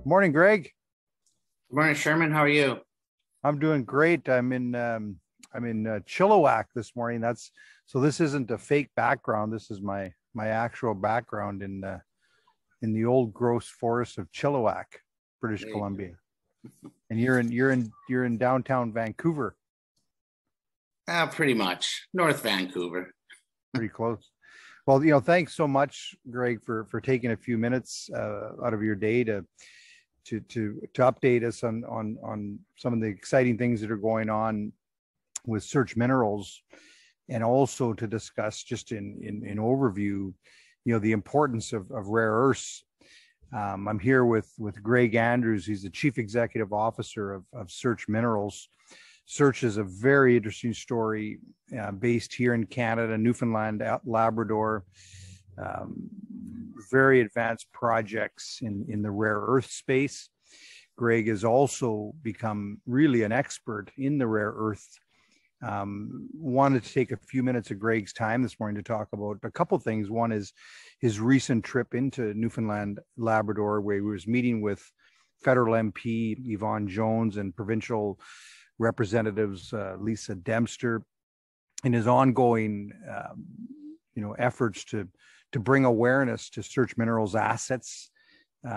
Morning, Greg. Good morning, Sherman. How are you? I'm doing great. I'm in Chilliwack this morning. That's so. This isn't a fake background. This is my actual background in the old gross forest of Chilliwack, British There you Columbia. And you're in downtown Vancouver, go. Pretty much North Vancouver. pretty close. Well, thanks so much, Greg, for taking a few minutes out of your day to update us on some of the exciting things that are going on with Search Minerals, and also to discuss just in overview, the importance of rare earths. I'm here with Greg Andrews. He's the Chief Executive Officer of Search Minerals. Search is a very interesting story, based here in Canada, Newfoundland, Labrador. Very advanced projects in the rare earth space. Greg has also become really an expert in the rare earth. Wanted to take a few minutes of Greg's time this morning to talk about a couple things. One is his recent trip into Newfoundland, Labrador, where he was meeting with federal MP Yvonne Jones and provincial representatives Lisa Dempster, in his ongoing efforts to bring awareness to Search Minerals assets,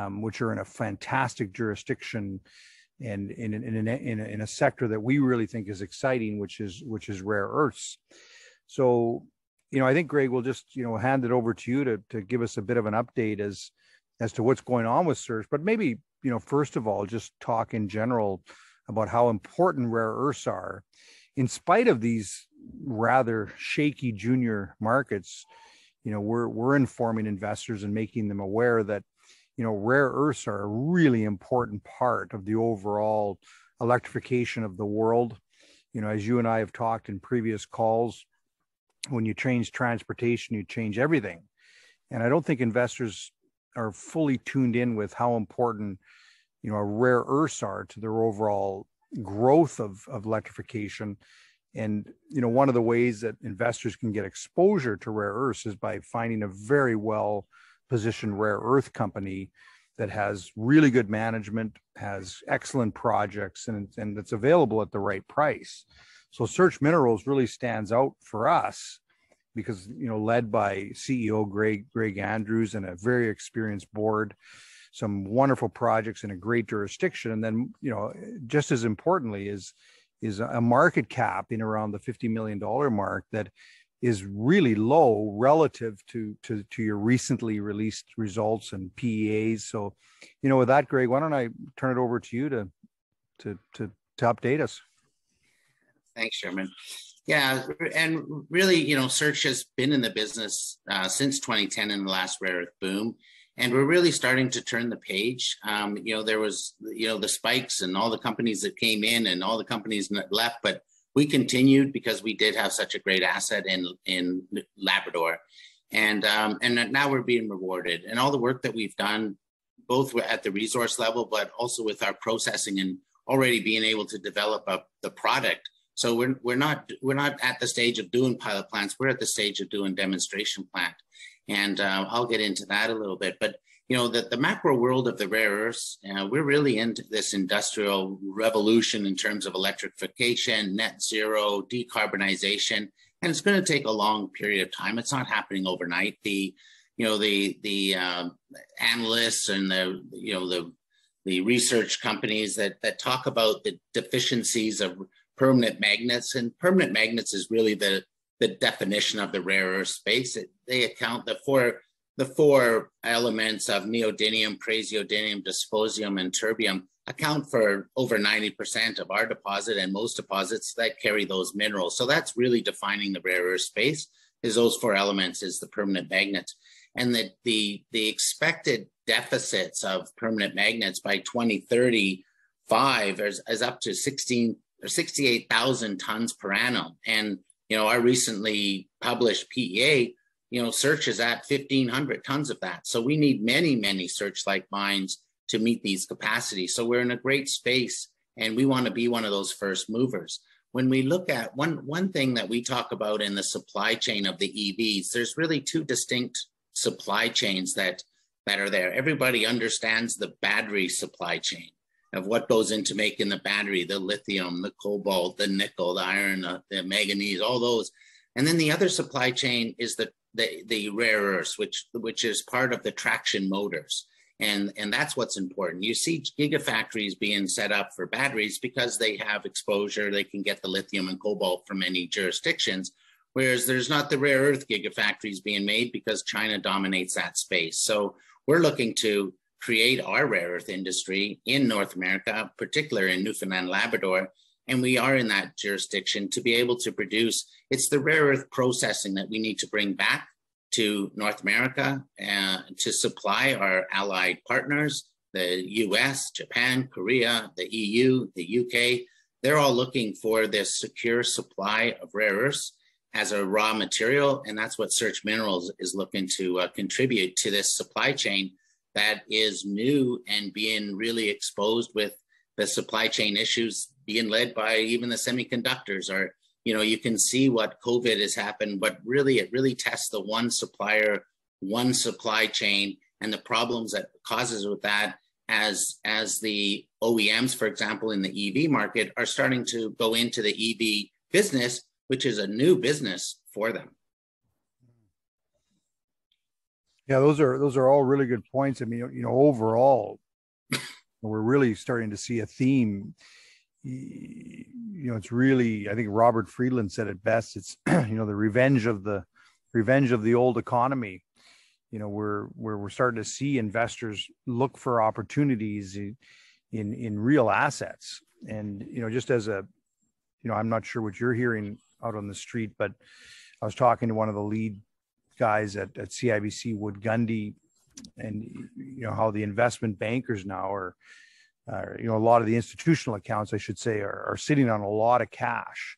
which are in a fantastic jurisdiction and in a sector that we really think is exciting, which is rare earths. So, I think Greg will just hand it over to you to give us a bit of an update as to what's going on with Search. But maybe first of all, just talk in general about how important rare earths are, in spite of these rather shaky junior markets. We're informing investors and making them aware that rare earths are a really important part of the overall electrification of the world. As you and I have talked in previous calls, when you change transportation, you change everything. And I don't think investors are fully tuned in with how important, rare earths are to their overall growth of electrification. And, one of the ways that investors can get exposure to rare earths is by finding a very well positioned rare earth company that has really good management, has excellent projects, and that's available at the right price. So Search Minerals really stands out for us because, led by CEO Greg Andrews and a very experienced board, some wonderful projects in a great jurisdiction. And then, just as importantly is a market cap in around the $50 million mark that is really low relative to your recently released results and PEAs. So, with that, Greg, why don't I turn it over to you to update us? Thanks, Sherman. Yeah, and really, Search has been in the business since 2010 in the last rare earth boom, and we're really starting to turn the page. There was, the spikes and all the companies that came in and all the companies that left, but we continued because we did have such a great asset in Labrador, and now we're being rewarded. And all the work that we've done, both at the resource level, but also with our processing and already being able to develop the product. So we're not at the stage of doing pilot plants. We're at the stage of doing demonstration plant, and I'll get into that a little bit. But the macro world of the rare earths, we're really into this industrial revolution in terms of electrification, net zero, decarbonization, and it's going to take a long period of time. It's not happening overnight. The analysts and the research companies that talk about the deficiencies of permanent magnets, and permanent magnets is really the definition of the rare earth space. They account the four elements of neodymium, praseodymium, dysprosium, and terbium account for over 90% of our deposit and most deposits that carry those minerals. So that's really defining the rare earth space, is those four elements is the permanent magnets. And the expected deficits of permanent magnets by 2035 is up to 16 or 68,000 tons per annum. And, our recently published PEA, Search is at 1,500 tons of that. So we need many, many Search-like mines to meet these capacities. So we're in a great space, and we want to be one of those first movers. When we look at one thing that we talk about in the supply chain of the EVs, there's really two distinct supply chains that that are there. Everybody understands the battery supply chain of what goes into making the battery, the lithium, the cobalt, the nickel, the iron, the manganese, all those. And then the other supply chain is the rare earths, which is part of the traction motors. And that's what's important. You see gigafactories being set up for batteries because they have exposure. They can get the lithium and cobalt from many jurisdictions, whereas there's not the rare earth gigafactories being made because China dominates that space. So we're looking to create our rare earth industry in North America, particularly in Newfoundland, Labrador. And we are in that jurisdiction to be able to produce. It's the rare earth processing that we need to bring back to North America to supply our allied partners, the US, Japan, Korea, the EU, the UK. They're all looking for this secure supply of rare earths as a raw material. And that's what Search Minerals is looking to contribute to this supply chain that is new and being really exposed with the supply chain issues being led by even the semiconductors. Or, you know, you can see what COVID has happened, but really it really tests the one supplier, one supply chain, and the problems that causes with that as the OEMs, for example, in the EV market are starting to go into the EV business, which is a new business for them. Yeah, those are all really good points. I mean, you know, overall, we're really starting to see a theme. You know, it's really, I think Robert Friedland said it best. It's you know, the revenge of the old economy. You know, we're starting to see investors look for opportunities in real assets. And you know, just as a, you know, I'm not sure what you're hearing out on the street, but I was talking to one of the lead guys at CIBC, Wood Gundy, and you know how the investment bankers now are, you know, a lot of the institutional accounts, I should say, are sitting on a lot of cash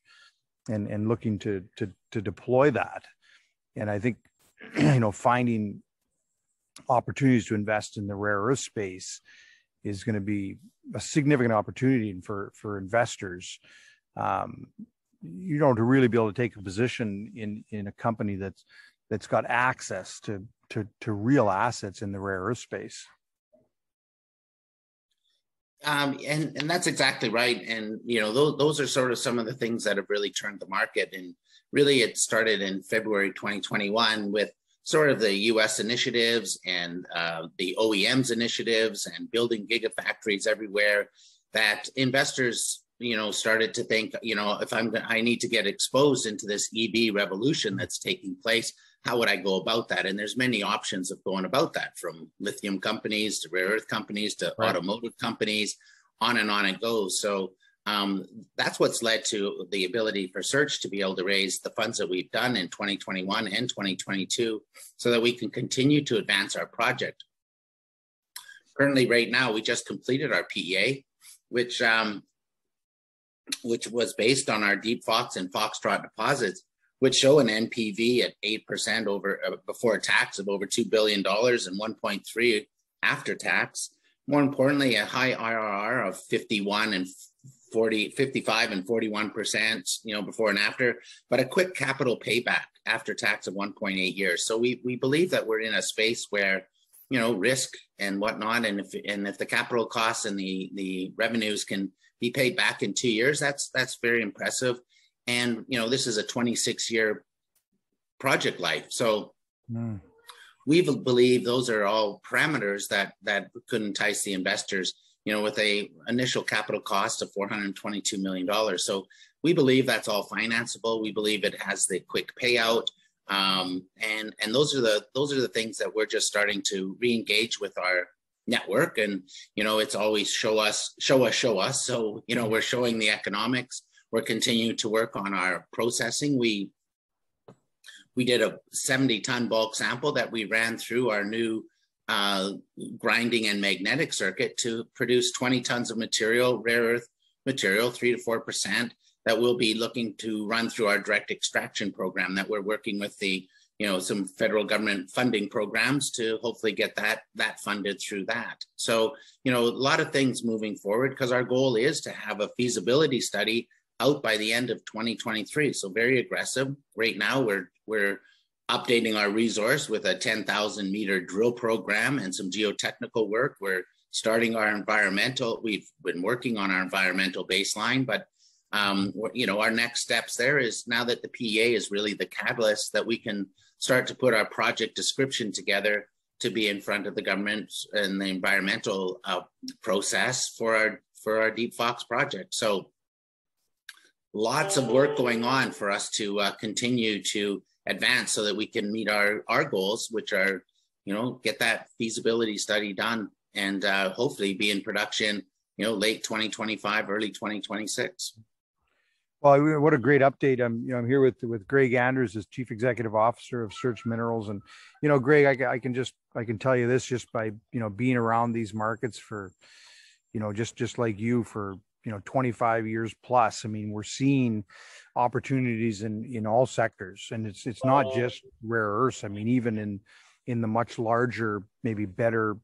and looking to deploy that. And I think, you know, finding opportunities to invest in the rare earth space is going to be a significant opportunity for investors. You know, to really be able to take a position in a company that's got access to real assets in the rare earth space. And that's exactly right. And, you know, those are sort of some of the things that have really turned the market. And really it started in February 2021 with sort of the US initiatives and the OEMs initiatives and building gigafactories everywhere, that investors, you know, started to think, you know, if I need to get exposed into this EV revolution that's taking place, how would I go about that? And there's many options of going about that, from lithium companies to rare earth companies to automotive companies, on it goes. So that's what's led to the ability for Search to be able to raise the funds that we've done in 2021 and 2022 so that we can continue to advance our project. Currently, right now, we just completed our PEA, which was based on our Deep Fox and Foxtrot deposits, which show an NPV at 8% over before tax of over $2 billion and 1.3 after tax. More importantly, a high IRR of 55 and 41%, you know, before and after, but a quick capital payback after tax of 1.8 years. So we believe that we're in a space where, you know, risk and whatnot, and if the capital costs and the revenues can be paid back in 2 years, that's very impressive. And, you know, this is a 26-year project life. So we believe those are all parameters that could entice the investors, you know, with a initial capital cost of $422 million. So we believe that's all financeable. We believe it has the quick payout. And those are the things that we're just starting to re-engage with our network. And, you know, it's always show us. So, you know, we're showing the economics. We're continuing to work on our processing. We did a 70-ton bulk sample that we ran through our new grinding and magnetic circuit to produce 20 tons of material, rare earth material, 3 to 4%, that we'll be looking to run through our direct extraction program that we're working with the, you know, some federal government funding programs to hopefully get that funded through that. So, you know, a lot of things moving forward, because our goal is to have a feasibility study out by the end of 2023. So very aggressive. Right now, we're updating our resource with a 10,000 meter drill program and some geotechnical work. We're starting our environmental. We've been working on our environmental baseline, but our next steps there is, now that the PEA is really the catalyst, that we can start to put our project description together to be in front of the government and the environmental process for our Deep Fox project. So lots of work going on for us to continue to advance so that we can meet our goals, which are, get that feasibility study done and hopefully be in production, late 2025, early 2026. Well, what a great update. I'm here with Greg Anders as Chief Executive Officer of Search Minerals. And, Greg, I can tell you this just by, being around these markets for, just like you for, 25 years plus. I mean, we're seeing opportunities in all sectors, and it's not just rare earths. I mean, even in the much larger, maybe better,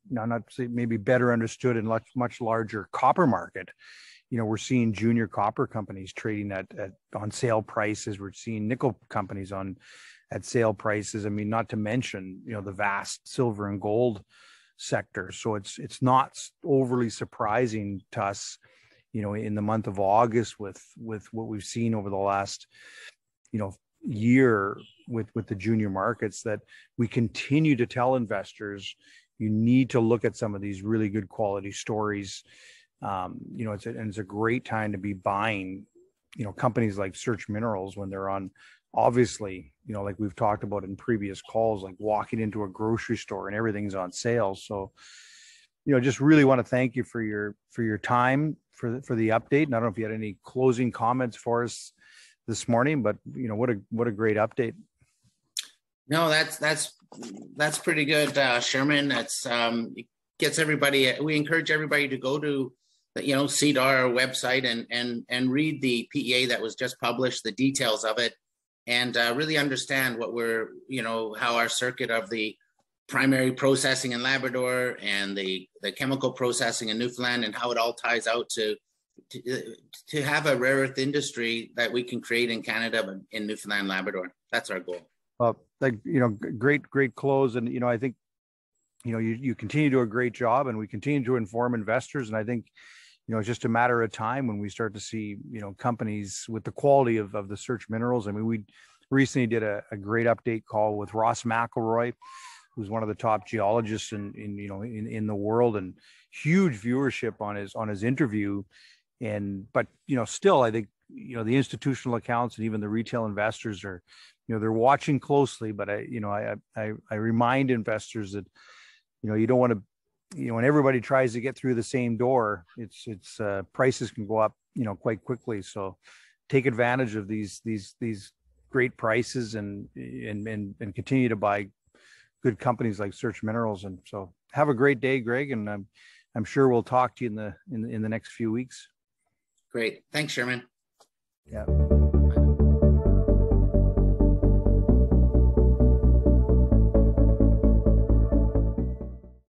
not say maybe better understood and much larger copper market. We're seeing junior copper companies trading at on sale prices. We're seeing nickel companies at sale prices. I mean, not to mention, the vast silver and gold sector. So it's not overly surprising to us, in the month of August with what we've seen over the last, year with the junior markets, that we continue to tell investors, you need to look at some of these really good quality stories. It's a great time to be buying, companies like Search Minerals when they're on, obviously, like we've talked about in previous calls, like walking into a grocery store and everything's on sale. So, just really want to thank you for your time, for the update. And I don't know if you had any closing comments for us this morning, but what a great update. No, that's pretty good, Sherman. That's it gets everybody. We encourage everybody to go to CDAR website and read the PEA that was just published, the details of it, and really understand what how our circuit of the primary processing in Labrador and the chemical processing in Newfoundland, and how it all ties out to have a rare earth industry that we can create in Canada, in Newfoundland, Labrador. That's our goal. Great close. And, I think, you continue to do a great job, and we continue to inform investors. And I think, it's just a matter of time when we start to see, companies with the quality of the Search Minerals. I mean, we recently did a great update call with Ross McElroy, who's one of the top geologists in the world, and huge viewership on his interview. But still, I think, the institutional accounts and even the retail investors are, they're watching closely. But I remind investors that, you don't want to, when everybody tries to get through the same door, it's prices can go up, quite quickly. So take advantage of these great prices and continue to buy good companies like Search Minerals. And so have a great day, Greg. And I'm sure we'll talk to you in the next few weeks. Great. Thanks, Sherman. Yeah.